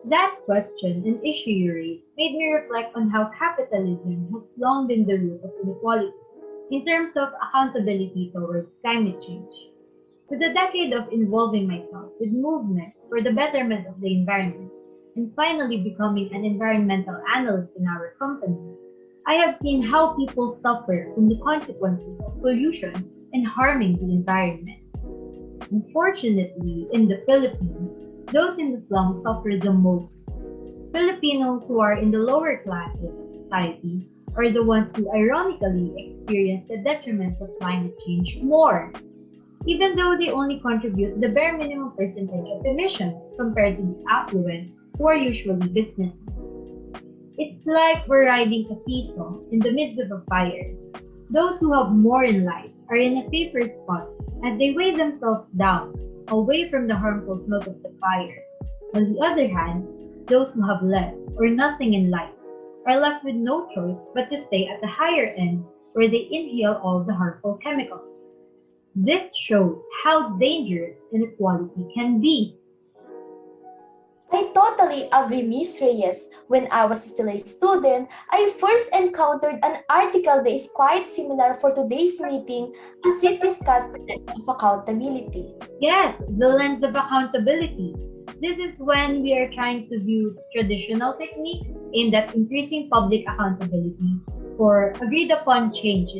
That question and issue you raised made me reflect on how capitalism has long been the root of inequality in terms of accountability towards climate change. With a decade of involving myself with movements for the betterment of the environment and finally becoming an environmental analyst in our company, I have seen how people suffer from the consequences of pollution and harming the environment. Unfortunately, in the Philippines, those in the slums suffer the most. Filipinos who are in the lower classes of society are the ones who ironically experience the detriments of climate change more, even though they only contribute the bare minimum percentage of emissions compared to the affluent who are usually businessmen. It's like we're riding a seesaw in the midst of a fire. Those who have more in life are in a safer spot as they weigh themselves down, away from the harmful smoke of the fire. On the other hand, those who have less or nothing in life are left with no choice but to stay at the higher end where they inhale all the harmful chemicals. This shows how dangerous inequality can be. I totally agree, Miss Reyes. When I was still a student, I first encountered an article that is quite similar for today's meeting as it discussed the lens of accountability. Yes, the lens of accountability. This is when we are trying to view traditional techniques aimed at increasing public accountability for agreed upon change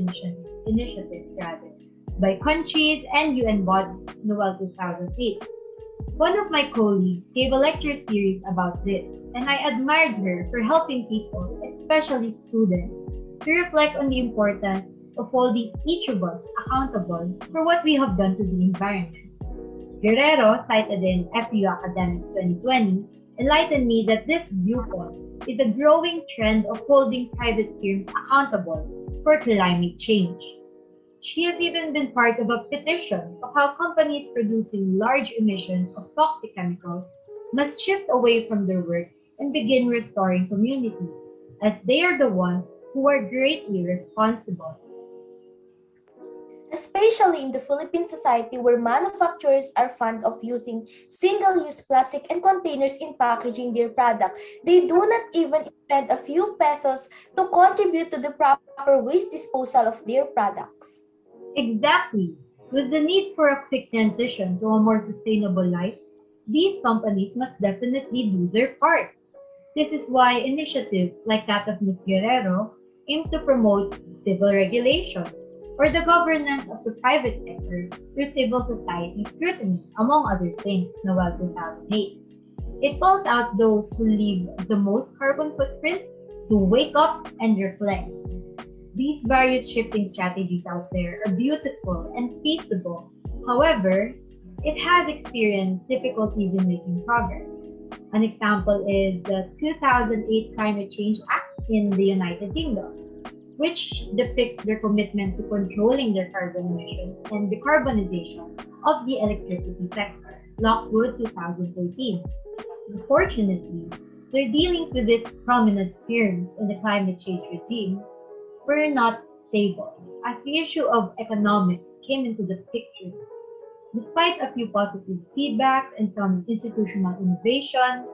initiatives rather, by countries and UN bodies, Noel 2008. One of my colleagues gave a lecture series about this, and I admired her for helping people, especially students, to reflect on the importance of holding each of us accountable for what we have done to the environment. Guerrero, cited in FU Academics 2020, enlightened me that this viewpoint is a growing trend of holding private firms accountable for climate change. She has even been part of a petition of how companies producing large emissions of toxic chemicals must shift away from their work and begin restoring communities, as they are the ones who are greatly responsible. Especially in the Philippine society where manufacturers are fond of using single-use plastic and containers in packaging their product. They do not even spend a few pesos to contribute to the proper waste disposal of their products. Exactly. With the need for a quick transition to a more sustainable life, these companies must definitely do their part. This is why initiatives like that of Ms. Guerrero aim to promote civil regulation or the governance of the private sector through civil society scrutiny, among other things, Noel 2008. It calls out those who leave the most carbon footprint to wake up and reflect. These various shifting strategies out there are beautiful and feasible. However, it has experienced difficulties in making progress. An example is the 2008 Climate Change Act in the United Kingdom, which depicts their commitment to controlling their carbon emissions and decarbonization of the electricity sector, Lockwood 2014. Unfortunately, their dealings with these prominent firms in the climate change regime were not stable, as the issue of economics came into the picture. Despite a few positive feedbacks and some institutional innovation,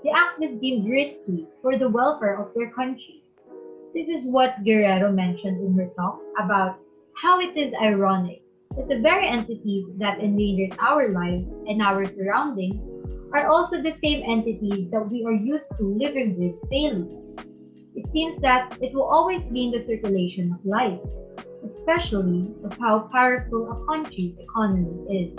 the act was deemed risky for the welfare of their country. This is what Guerrero mentioned in her talk about how it is ironic that the very entities that endangered our lives and our surroundings are also the same entities that we are used to living with daily. It seems that it will always be in the circulation of life, especially of how powerful a country's economy is.